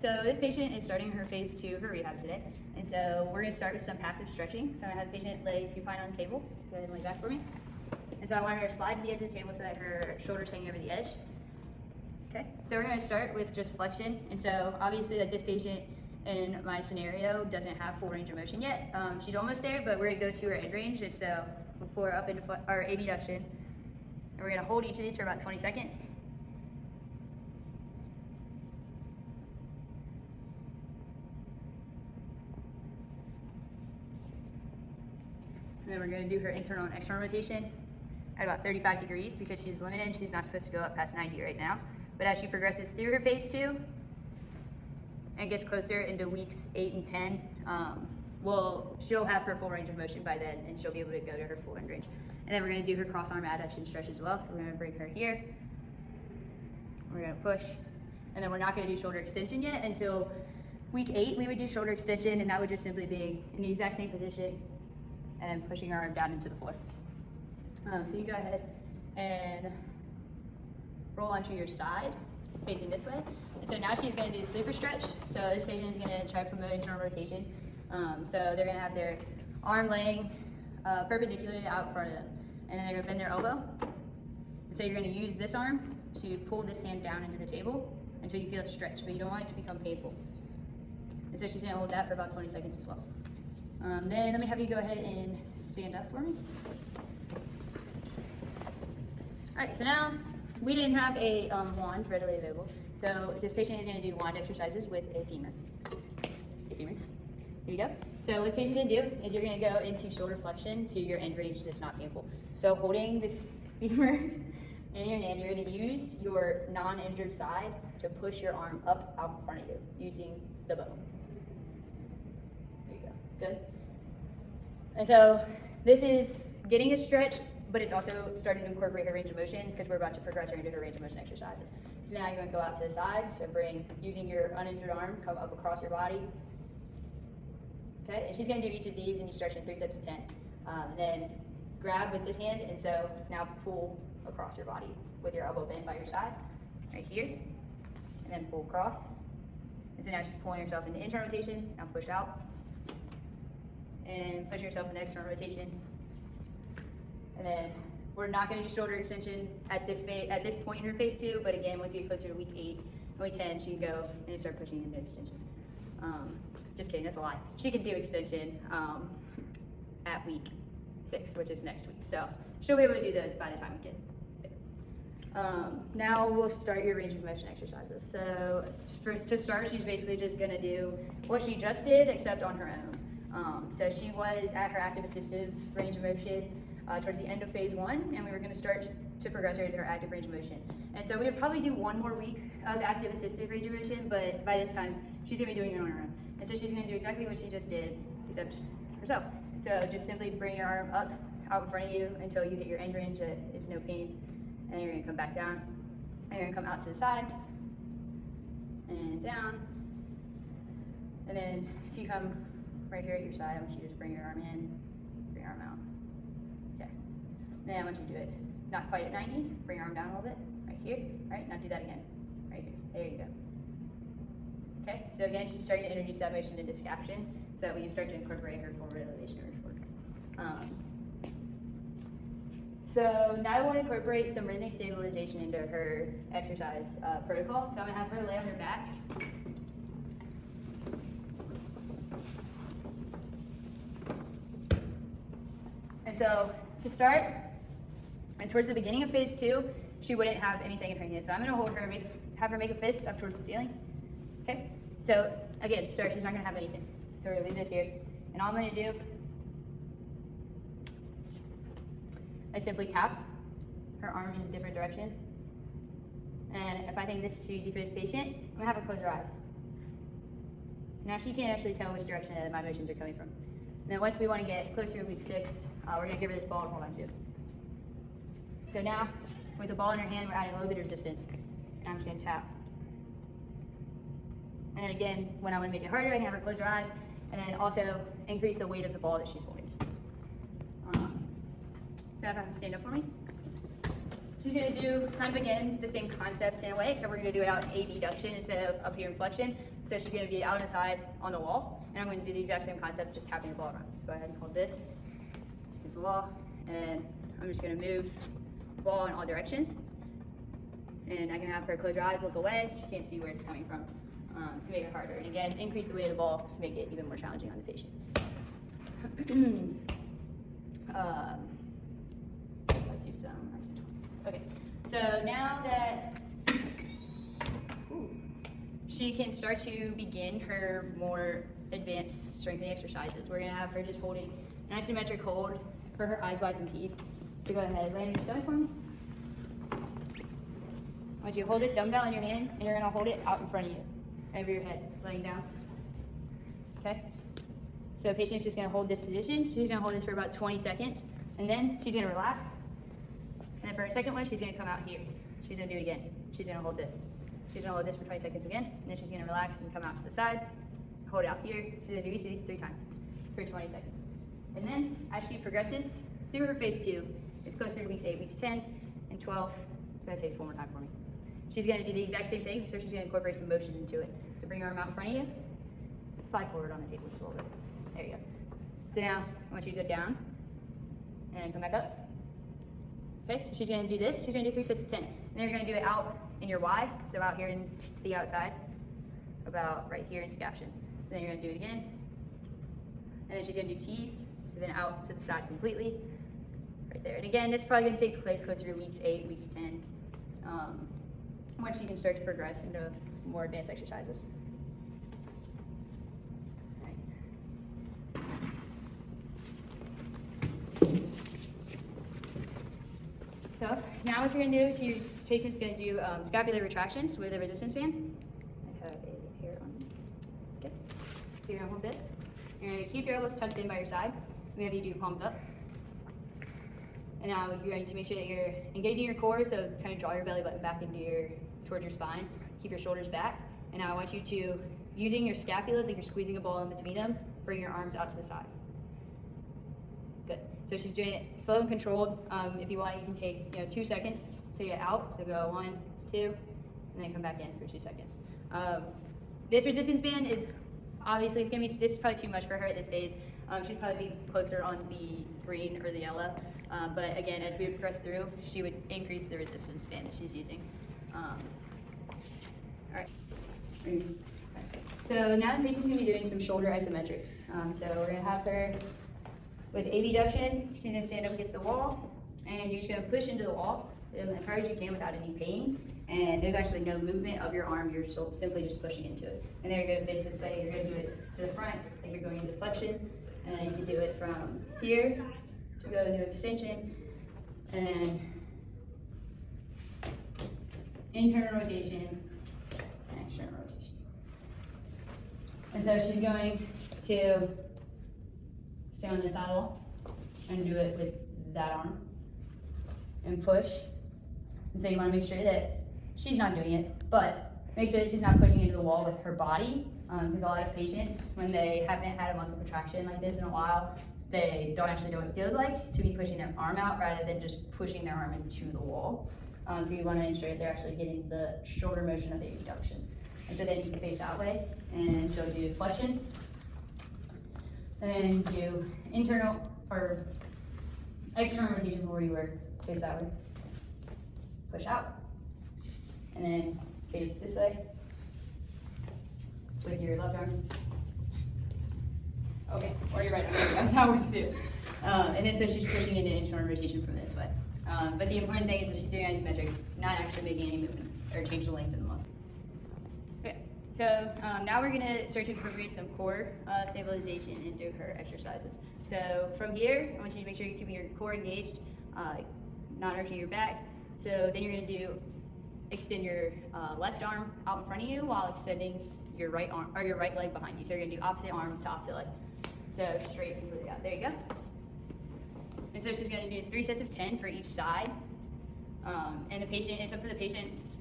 so this patient is starting her phase 2 of her rehab today. And so we're gonna start with some passive stretching. So I'm gonna have the patient lay supine on the table. Go ahead and lay back for me. And so I want her to slide to the edge of the table so that her shoulder's hanging over the edge. Okay, so we're gonna start with just flexion. And so obviously like this patient in my scenario doesn't have full range of motion yet. She's almost there, but we're gonna go to her end range. And so we'll pull her up into our abduction. And we're gonna hold each of these for about 20 seconds. And then we're gonna do her internal and external rotation at about 35 degrees because she's limited and she's not supposed to go up past 90 right now. But as she progresses through her phase 2 and gets closer into weeks 8 and 10, she'll have her full range of motion by then and she'll be able to go to her full end range. And then we're gonna do her cross arm adduction stretch as well. So we're gonna bring her here, we're gonna push, and then we're not gonna do shoulder extension yet until week 8. We would do shoulder extension, and that would just simply be in the exact same position and pushing our arm down into the floor. So you go ahead and roll onto your side, facing this way. And so now she's gonna do sleeper stretch. So this patient is gonna try to promote internal rotation. So they're gonna have their arm laying perpendicularly out in front of them. And then they're gonna bend their elbow. And so you're gonna use this arm to pull this hand down into the table until you feel it stretch, but you don't want it to become painful. And so she's gonna hold that for about 20 seconds as well. Then let me have you go ahead and stand up for me. All right, so now we didn't have a wand readily available. So this patient is gonna do wand exercises with a femur. Here you go. So what the patient's gonna do is you're gonna go into shoulder flexion to your end range that's not painful. So holding the femur in your hand, you're gonna use your non-injured side to push your arm up out in front of you using the bone. There you go, good. And so this is getting a stretch, but it's also starting to incorporate her range of motion because we're about to progress her into her range of motion exercises. So now you're gonna go out to the side, so using your uninjured arm, come up across your body. Okay, and she's gonna do each of these and you stretch in 3 sets of 10. Then grab with this hand, and so now pull across your body with your elbow bent by your side, right here, and then pull across. And so now she's pulling herself into internal rotation, now push out, and push yourself into external rotation. And then we're not gonna do shoulder extension at this point in her phase 2, but again, once you get closer to week 8, week 10, she can go and start pushing into extension. Just kidding, that's a lie. She can do extension at week 6, which is next week. So she'll be able to do those by the time we get there. Now we'll start your range of motion exercises. So to start, she's basically just gonna do what she just did, except on her own. So she was at her active assistive range of motion towards the end of phase 1, and we were gonna start to progress her into her active range of motion. And so we would probably do 1 more week of active assistive range of motion, but by this time, she's gonna be doing it on her own. And so she's gonna do exactly what she just did, except herself. So just simply bring your arm up out in front of you until you hit your end range that is no pain. And you're gonna come back down. And you're gonna come out to the side and down. And then if you come right here at your side, I want you to just bring your arm in, bring your arm out. Okay. Then I want you to do it not quite at 90, bring your arm down a little bit, right here. All right, now do that again, right here. There you go. Okay, so again, she's starting to introduce that motion into scaption so that we can start to incorporate her forward elevation work. So now I want to incorporate some rhythmic stabilization into her exercise protocol. So I'm gonna have her lay on her back. And so to start, and towards the beginning of phase 2, she wouldn't have anything in her hand. So I'm gonna hold her, have her make a fist up towards the ceiling. Okay, so again, start, she's not gonna have anything. So we're gonna leave this here. And all I'm gonna do, I simply tap her arm into different directions. And if I think this is too easy for this patient, I'm gonna have her close her eyes. So now she can't actually tell which direction my motions are coming from. And then once we wanna get closer to week 6, we're gonna give her this ball to hold on to. So now, with the ball in her hand, we're adding a little bit of resistance. And I'm just gonna tap. And then again, when I want to make it harder, I can have her close her eyes, and then also increase the weight of the ball that she's holding. So have her stand up for me. She's going to do kind of again the same concept in a way, except we're going to do it out in abduction instead of up here in flexion. So she's going to be out on the side on the wall, and I'm going to do the exact same concept, just tapping the ball around. So go ahead and hold this. Here's the wall, and I'm just going to move the ball in all directions. And I can have her close her eyes, look away. She can't see where it's coming from to make it harder. And again, increase the weight of the ball to make it even more challenging on the patient. Let's do some. Okay, so now that she can start to begin her more advanced strengthening exercises, we're going to have her just holding an isometric hold for her eyes, Ys, and Ts. So go ahead, lay on your stomach for me. I want you to hold this dumbbell in your hand, and you're going to hold it out in front of you, over your head, laying down. Okay? So the patient's just going to hold this position. She's going to hold this for about 20 seconds, and then she's going to relax. And then for her second one, she's going to come out here. She's going to do it again. She's going to hold this. She's going to hold this for 20 seconds again, and then she's going to relax and come out to the side, hold it out here. She's going to do each of these 3 times for 20 seconds. And then as she progresses through her phase 2, it's closer to weeks 8, weeks 10, and 12. That takes one more time for me. She's going to do the exact same thing, so she's going to incorporate some motion into it. So bring your arm out in front of you, slide forward on the table just a little bit. There you go. So now I want you to go down and come back up. Okay, so she's going to do this. She's going to do 3 sets of 10. And then you're going to do it out in your Y, so out here to the outside, about right here in scaption. So then you're going to do it again. And then she's going to do T's, so then out to the side completely, right there. And again, this is probably going to take place closer to weeks 8, weeks 10, once you can start to progress into more advanced exercises. So now what you're going to do is your patient's going to do scapular retractions with a resistance band. I have a hair on me. Okay. So you're going to hold this. You're going to keep your elbows tucked in by your side. Maybe you do your palms up. And now you're going to make sure that you're engaging your core, so kind of draw your belly button back towards your spine. Keep your shoulders back. And now I want you to, using your scapulas, like you're squeezing a ball in between them, bring your arms out to the side. Good. So she's doing it slow and controlled. If you want, you can take 2 seconds to get out. So go 1, 2, and then come back in for 2 seconds. This resistance band is obviously this is probably too much for her at this phase. She'd probably be closer on the green or the yellow. But again, as we would progress through, she would increase the resistance band that she's using. All right. So now the patient's going to be doing some shoulder isometrics. So we're going to have her with abduction. She's going to stand up against the wall, and you're just going to push into the wall as hard as you can without any pain. And there's actually no movement of your arm. You're simply just pushing into it. And then you're going to face this way. You're going to do it to the front, like you're going into flexion. And you can do it from here to go into extension, and internal rotation and external rotation. And so she's going to stay on this side wall and do it with that arm and push. And so you want to make sure that she's not doing it, but make sure that she's not pushing into the wall with her body, because a lot of patients, when they haven't had a muscle contraction like this in a while, they don't actually know what it feels like to be pushing their arm out rather than just pushing their arm into the wall. So you want to ensure that they're actually getting the shoulder motion of the abduction. And so then you can face that way, and she'll do flexion, and then do internal or external rotation where you were, face that way, push out, and then face this way with your left arm. Okay, or your right arm, that works too. And then so she's pushing into internal rotation from this way. But the important thing is that she's doing isometrics, not actually making any movement or change the length of the muscle. Okay, so now we're gonna start to incorporate some core stabilization into her exercises. So from here, I want you to make sure you're keeping your core engaged, not arching your back. So then you're gonna extend your left arm out in front of you while extending your right arm or your right leg behind you. So you're gonna do opposite arm to opposite leg. So straight completely out. There you go. And so she's gonna do 3 sets of 10 for each side. And the patient, it's up to the patient's,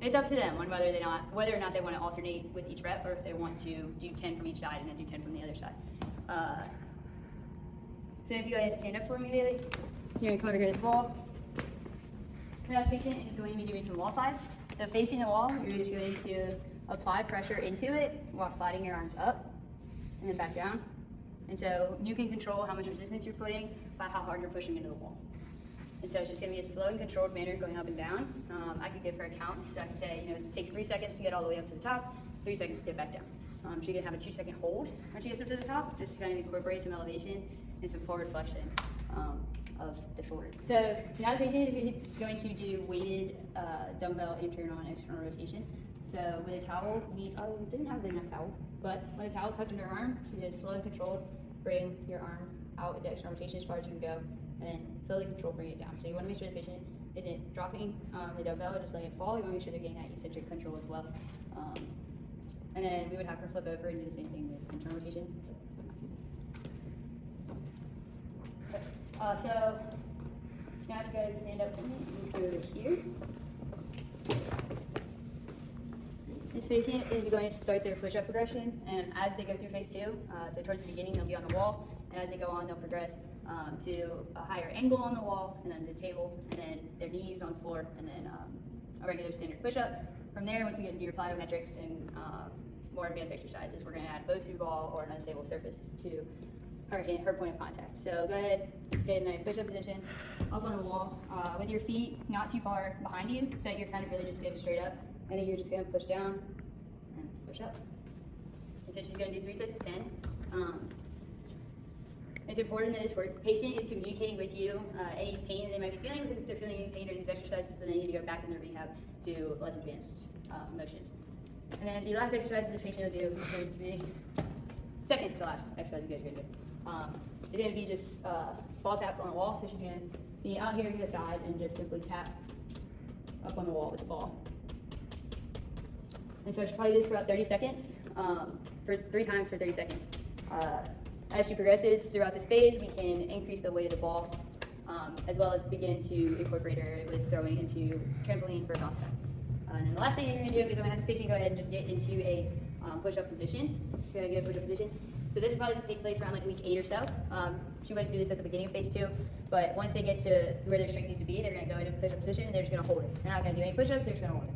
it's up to them on whether or not they want to alternate with each rep, or if they want to do 10 from each side and then do 10 from the other side. So if you guys stand up for me, Bailey. You're going to come over here to the wall. So now the patient is going to be doing some wall slides. So facing the wall, you're just going to apply pressure into it while sliding your arms up and then back down. And so you can control how much resistance you're putting by how hard you're pushing into the wall. And so it's just going to be a slow and controlled manner going up and down. I could give her a count. So I could say, it takes 3 seconds to get all the way up to the top, 3 seconds to get back down. She can have a 2-second hold when she gets up to the top, just to kind of incorporate some elevation and some forward flexion of the shoulder. So now the patient is going to do weighted dumbbell internal and external rotation. So with a towel, we didn't have a towel, but with a towel tucked under her arm, she just slow and controlled, bring your arm out into external rotation as far as you can go, and then slowly control, bring it down. So you want to make sure the patient isn't dropping the dumbbell or just letting it fall. You want to make sure they're getting that eccentric control as well. And then we would have her flip over and do the same thing with internal rotation. So now if you guys stand up for me, over here. This patient is going to start their push-up progression, and as they go through phase 2, so towards the beginning they'll be on the wall, and as they go on they'll progress to a higher angle on the wall, and then the table, and then their knees on the floor, and then a regular standard push-up. From there, once we get into your plyometrics and more advanced exercises, we're going to add both through ball or an unstable surface to her point of contact. So go ahead, get in a push-up position, up on the wall, with your feet not too far behind you, so that you're kind of really just getting straight up, and then you're just going to push down and push up. And so she's going to do 3 sets of 10. It's important that this patient is communicating with you any pain that they might be feeling, because if they're feeling any pain during these exercises, then they need to go back in their rehab to less advanced motions. And then the last exercise this patient will do is going to be second to last exercise you guys are going to do. It's going to be just ball taps on the wall. So she's going to be out here to the side and just simply tap up on the wall with the ball. And so she'll probably do this for about 30 seconds, for 3 times for 30 seconds. As she progresses throughout this phase, we can increase the weight of the ball, as well as begin to incorporate her with throwing into trampoline for a bounce back. And then the last thing you're going to do is you're going to have the patient go ahead and just get into a push-up position. She's going to get a push-up position. So this is probably going to take place around like week 8 or so. She wouldn't do this at the beginning of phase 2, but once they get to where their strength needs to be, they're going to go into a push-up position and they're just going to hold it. They're not going to do any push-ups, they're just going to hold it.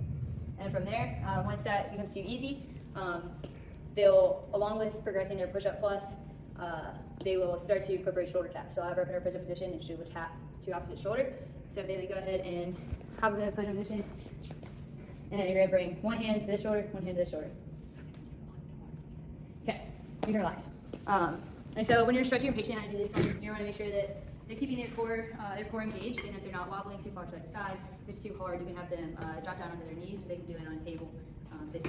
And from there, once that becomes too easy, they'll, along with progressing their push-up plus, they will start to incorporate shoulder taps. So I'll have her in her push-up position and she will tap to opposite shoulder. So Bailey, go ahead and hop into the push-up position. And then you're going to bring one hand to this shoulder, one hand to this shoulder. Okay, you're going to relax. And so when you're stretching your patient, I do this, you want to make sure that they're keeping their core engaged and that they're not wobbling too far side to side. If it's too hard, you can have them drop down onto their knees so they can do it on a table. This